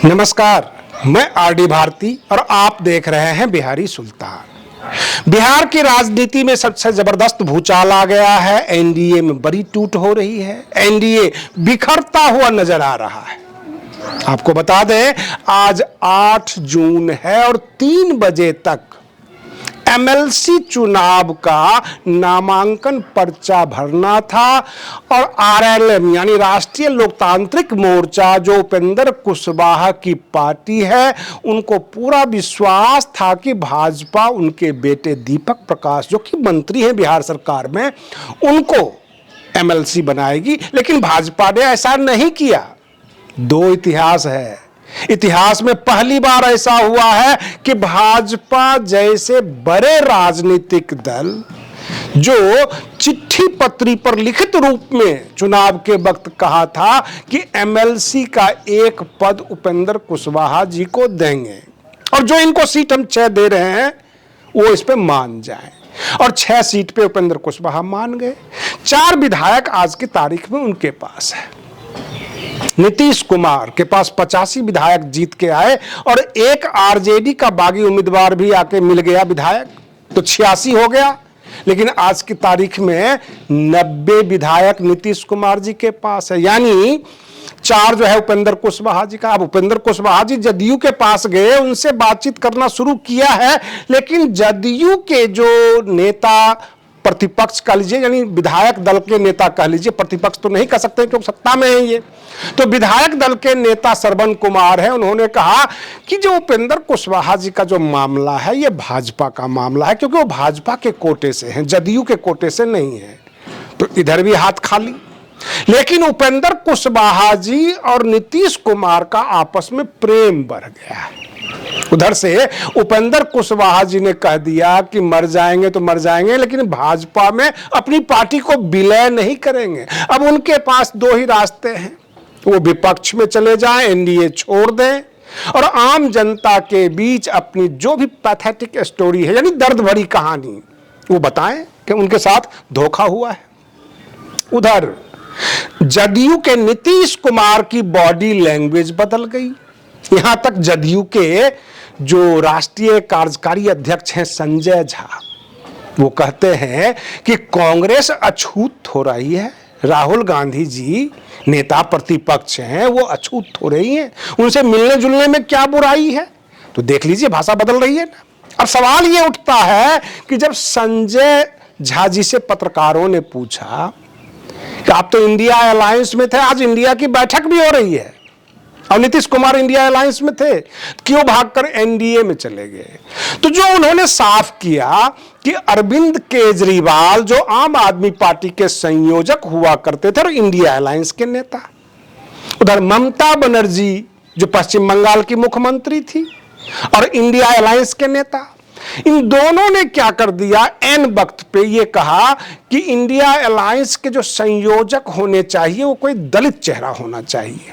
नमस्कार, मैं आरडी भारती और आप देख रहे हैं बिहारी सुल्तान। बिहार की राजनीति में सबसे जबरदस्त भूचाल आ गया है। एनडीए में बड़ी टूट हो रही है। एनडीए बिखरता हुआ नजर आ रहा है। आपको बता दें, आज 8 जून है और 3 बजे तक एमएलसी चुनाव का नामांकन पर्चा भरना था और आरएलएम यानी राष्ट्रीय लोकतांत्रिक मोर्चा जो उपेंद्र कुशवाहा की पार्टी है, उनको पूरा विश्वास था कि भाजपा उनके बेटे दीपक प्रकाश जो कि मंत्री हैं बिहार सरकार में, उनको एमएलसी बनाएगी। लेकिन भाजपा ने ऐसा नहीं किया। 2 इतिहास है। इतिहास में पहली बार ऐसा हुआ है कि भाजपा जैसे बड़े राजनीतिक दल जो चिट्ठी पत्री पर लिखित रूप में चुनाव के वक्त कहा था कि एमएलसी का एक पद उपेंद्र कुशवाहा जी को देंगे और जो इनको सीट हम 6 दे रहे हैं वो इस पे मान जाएं, और 6 सीट पे उपेंद्र कुशवाहा मान गए। 4 विधायक आज की तारीख में उनके पास है। नीतीश कुमार के पास 85 विधायक जीत के आए और एक आरजेडी का बागी उम्मीदवार भी आके मिल गया विधायक, तो 86 हो गया। लेकिन आज की तारीख में 90 विधायक नीतीश कुमार जी के पास है, यानी 4 जो है उपेंद्र कुशवाहा जी का। अब उपेंद्र कुशवाहा जी जदयू के पास गए, उनसे बातचीत करना शुरू किया है, लेकिन जदयू के जो नेता, प्रतिपक्ष कह लीजिए यानी विधायक दल के नेता कह लीजिए, प्रतिपक्ष तो नहीं कह सकते क्योंकि सत्ता में है ये, तो विधायक दल के नेता श्रवण कुमार है, उन्होंने कहा कि जो उपेंद्र कुशवाहा जी का जो मामला है ये भाजपा का मामला है, क्योंकि वो भाजपा के कोटे से हैं, जदयू के कोटे से नहीं है। तो इधर भी हाथ खाली। लेकिन उपेंद्र कुशवाहा जी और नीतीश कुमार का आपस में प्रेम बढ़ गया है। उधर से उपेंद्र कुशवाहा जी ने कह दिया कि मर जाएंगे तो मर जाएंगे, लेकिन भाजपा में अपनी पार्टी को विलय नहीं करेंगे। अब उनके पास 2 ही रास्ते हैं, वो विपक्ष में चले जाएं, एनडीए छोड़ दें और आम जनता के बीच अपनी जो भी पैथेटिक स्टोरी है यानी दर्द भरी कहानी वो बताएं कि उनके साथ धोखा हुआ है। उधर जदयू के नीतीश कुमार की बॉडी लैंग्वेज बदल गई। यहां तक जदयू के जो राष्ट्रीय कार्यकारी अध्यक्ष हैं संजय झा, वो कहते हैं कि कांग्रेस अछूत हो रही है। राहुल गांधी जी नेता प्रतिपक्ष हैं, वो अछूत हो रही हैं, उनसे मिलने जुलने में क्या बुराई है। तो देख लीजिए, भाषा बदल रही है ना। अब सवाल ये उठता है कि जब संजय झा जी से पत्रकारों ने पूछा कि आप तो इंडिया अलायंस में थे, आज इंडिया की बैठक भी हो रही है और नीतीश कुमार इंडिया अलायंस में थे, क्यों भागकर एनडीए में चले गए। तो जो उन्होंने साफ किया कि अरविंद केजरीवाल जो आम आदमी पार्टी के संयोजक हुआ करते थे और इंडिया अलायंस के नेता, उधर ममता बनर्जी जो पश्चिम बंगाल की मुख्यमंत्री थी और इंडिया अलायंस के नेता, इन दोनों ने क्या कर दिया, एन वक्त पे ये कहा कि इंडिया अलायंस के जो संयोजक होने चाहिए वो कोई दलित चेहरा होना चाहिए,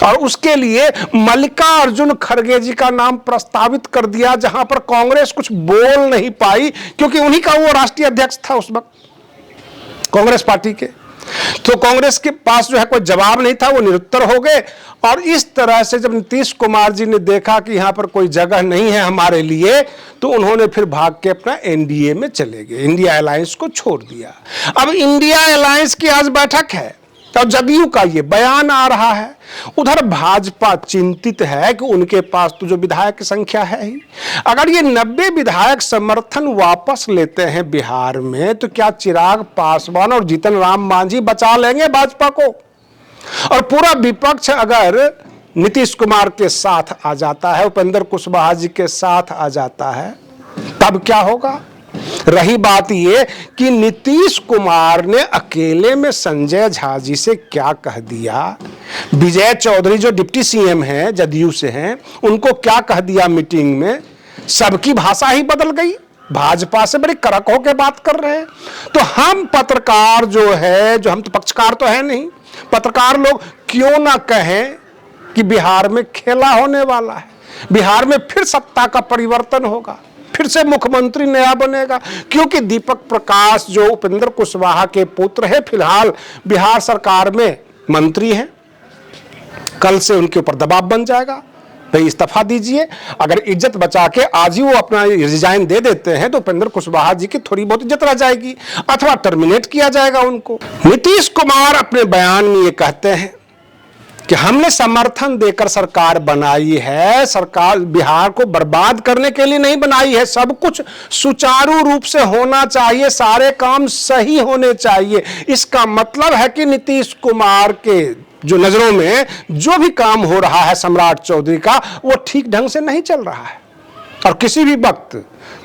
और उसके लिए मल्लिकार्जुन खड़गे जी का नाम प्रस्तावित कर दिया, जहां पर कांग्रेस कुछ बोल नहीं पाई क्योंकि उन्हीं का वो राष्ट्रीय अध्यक्ष था उस वक्त कांग्रेस पार्टी के। तो कांग्रेस के पास जो है कोई जवाब नहीं था, वो निरुत्तर हो गए। और इस तरह से जब नीतीश कुमार जी ने देखा कि यहां पर कोई जगह नहीं है हमारे लिए, तो उन्होंने फिर भाग के अपना एनडीए में चले गए, इंडिया अलायंस को छोड़ दिया। अब इंडिया अलायंस की आज बैठक है और जदयू का ये बयान आ रहा है। उधर भाजपा चिंतित है कि उनके पास तो जो विधायक की संख्या है ही, अगर ये 90 विधायक समर्थन वापस लेते हैं बिहार में, तो क्या चिराग पासवान और जीतन राम मांझी बचा लेंगे भाजपा को? और पूरा विपक्ष अगर नीतीश कुमार के साथ आ जाता है, उपेंद्र कुशवाहा जी के साथ आ जाता है, तब क्या होगा? रही बात यह कि नीतीश कुमार ने अकेले में संजय झा जी से क्या कह दिया, विजय चौधरी जो डिप्टी सीएम हैं जदयू से हैं, उनको क्या कह दिया मीटिंग में, सबकी भाषा ही बदल गई। भाजपा से बड़ी कड़क होकर बात कर रहे हैं। तो हम पत्रकार जो है, जो हम तो पक्षकार तो है नहीं, पत्रकार लोग क्यों ना कहें कि बिहार में खेला होने वाला है, बिहार में फिर सत्ता का परिवर्तन होगा, फिर से मुख्यमंत्री नया बनेगा, क्योंकि दीपक प्रकाश जो उपेंद्र कुशवाहा के पुत्र है, फिलहाल बिहार सरकार में मंत्री हैं। कल से उनके ऊपर दबाव बन जाएगा, भाई इस्तीफा दीजिए। अगर इज्जत बचा के आज ही वो अपना रिजाइन दे देते हैं तो उपेंद्र कुशवाहा जी की थोड़ी बहुत इज्जत रह जाएगी, अथवा टर्मिनेट किया जाएगा उनको। नीतीश कुमार अपने बयान में ये कहते हैं कि हमने समर्थन देकर सरकार बनाई है, सरकार बिहार को बर्बाद करने के लिए नहीं बनाई है, सब कुछ सुचारू रूप से होना चाहिए, सारे काम सही होने चाहिए। इसका मतलब है कि नीतीश कुमार के जो नजरों में जो भी काम हो रहा है सम्राट चौधरी का, वो ठीक ढंग से नहीं चल रहा है। और किसी भी वक्त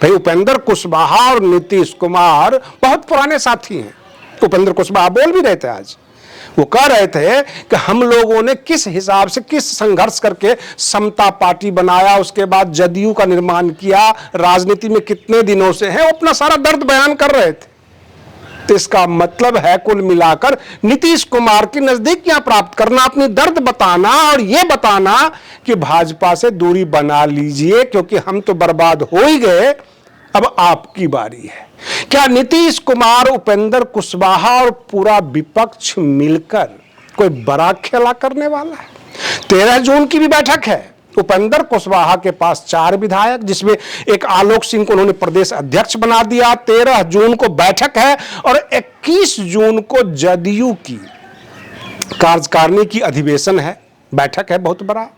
भाई उपेंद्र कुशवाहा और नीतीश कुमार बहुत पुराने साथी हैं। उपेंद्र कुशवाहा बोल भी रहे थे आज, वो कह रहे थे कि हम लोगों ने किस हिसाब से किस संघर्ष करके समता पार्टी बनाया, उसके बाद जदयू का निर्माण किया, राजनीति में कितने दिनों से हैं, वो अपना सारा दर्द बयान कर रहे थे। तो इसका मतलब है कुल मिलाकर नीतीश कुमार की नजदीकियां प्राप्त करना, अपनी दर्द बताना और यह बताना कि भाजपा से दूरी बना लीजिए क्योंकि हम तो बर्बाद हो ही गए, अब आपकी बारी है। क्या नीतीश कुमार, उपेंद्र कुशवाहा और पूरा विपक्ष मिलकर कोई बड़ा खेला करने वाला है? 13 जून की भी बैठक है। उपेंद्र कुशवाहा के पास 4 विधायक, जिसमें एक आलोक सिंह को उन्होंने प्रदेश अध्यक्ष बना दिया। 13 जून को बैठक है और 21 जून को जदयू की कार्यकारिणी की अधिवेशन है, बैठक है बहुत बड़ा।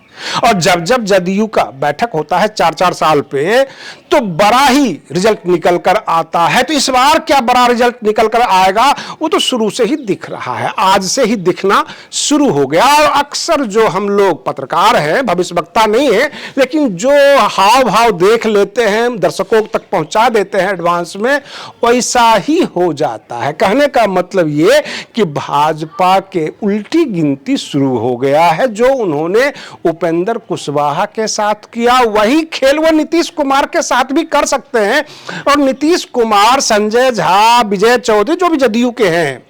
और जब जब जदयू का बैठक होता है 4-4 साल पे, तो बड़ा ही रिजल्ट निकल कर आता है। तो इस बार क्या बड़ा रिजल्ट निकल कर आएगा, वो तो शुरू से ही दिख रहा है, आज से ही दिखना शुरू हो गया। और अक्सर जो हम लोग पत्रकार हैं, भविष्यवक्ता नहीं है, लेकिन जो हाव भाव देख लेते हैं, दर्शकों तक पहुंचा देते हैं एडवांस में, वैसा ही हो जाता है। कहने का मतलब ये कि भाजपा के उल्टी गिनती शुरू हो गया है। जो उन्होंने उपेंद्र कुशवाहा के साथ किया, वही खेल वो नीतीश कुमार के साथ भी कर सकते हैं। और नीतीश कुमार, संजय झा, विजय चौधरी, जो भी जदयू के हैं,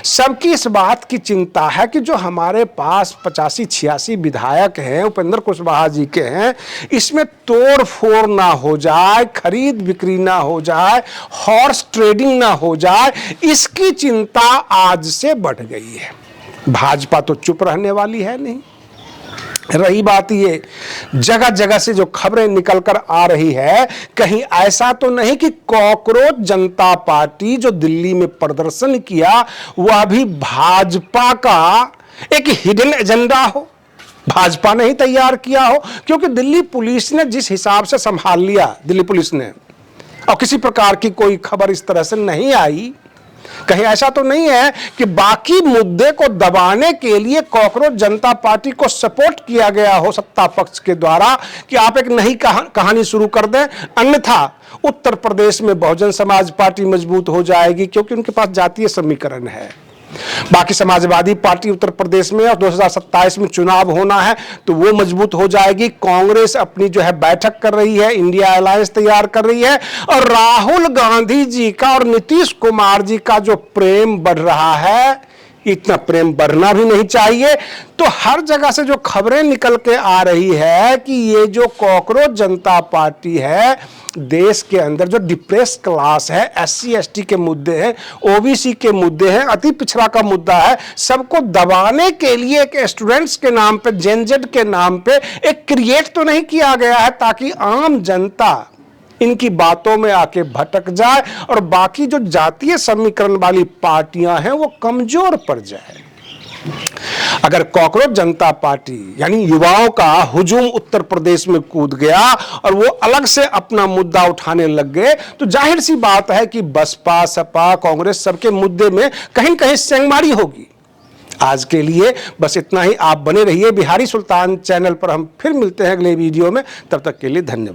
सबकी इस बात की चिंता है कि जो हमारे पास 85-86 विधायक हैं, उपेंद्र कुशवाहा जी के हैं, इसमें तोड़ फोड़ ना हो जाए, खरीद बिक्री ना हो जाए, हॉर्स ट्रेडिंग ना हो जाए, इसकी चिंता आज से बढ़ गई है। भाजपा तो चुप रहने वाली है नहीं। रही बात ये, जगह जगह से जो खबरें निकल कर आ रही है, कहीं ऐसा तो नहीं कि कॉकरोच जनता पार्टी जो दिल्ली में प्रदर्शन किया, वह भी भाजपा का एक हिडन एजेंडा हो, भाजपा ने ही तैयार किया हो। क्योंकि दिल्ली पुलिस ने जिस हिसाब से संभाल लिया, दिल्ली पुलिस ने, और किसी प्रकार की कोई खबर इस तरह से नहीं आई, कहीं ऐसा तो नहीं है कि बाकी मुद्दे को दबाने के लिए कॉकरोच जनता पार्टी को सपोर्ट किया गया हो सत्ता पक्ष के द्वारा कि आप एक नई कहानी शुरू कर दें, अन्यथा उत्तर प्रदेश में बहुजन समाज पार्टी मजबूत हो जाएगी क्योंकि उनके पास जातीय समीकरण है। बाकी समाजवादी पार्टी उत्तर प्रदेश में और 2027 में चुनाव होना है तो वो मजबूत हो जाएगी। कांग्रेस अपनी जो है बैठक कर रही है, इंडिया अलायंस तैयार कर रही है, और राहुल गांधी जी का और नीतीश कुमार जी का जो प्रेम बढ़ रहा है, इतना प्रेम बढ़ना भी नहीं चाहिए। तो हर जगह से जो खबरें निकल के आ रही है कि ये जो कॉकरोच जनता पार्टी है, देश के अंदर जो डिप्रेस क्लास है, SC/ST के मुद्दे हैं, OBC के मुद्दे हैं, अति पिछड़ा का मुद्दा है, सबको दबाने के लिए एक स्टूडेंट्स के नाम पे, जेन जेड के नाम पे एक क्रिएट तो नहीं किया गया है ताकि आम जनता इनकी बातों में आके भटक जाए और बाकी जो जातीय समीकरण वाली पार्टियां हैं वो कमजोर पड़ जाए। अगर कॉकरोच जनता पार्टी यानी युवाओं का हुजूम उत्तर प्रदेश में कूद गया और वो अलग से अपना मुद्दा उठाने लग गए, तो जाहिर सी बात है कि बसपा, सपा, कांग्रेस सबके मुद्दे में कहीं कहीं सेंगमारी होगी। आज के लिए बस इतना ही। आप बने रहिए बिहारी सुल्तान चैनल पर। हम फिर मिलते हैं अगले वीडियो में, तब तक के लिए धन्यवाद।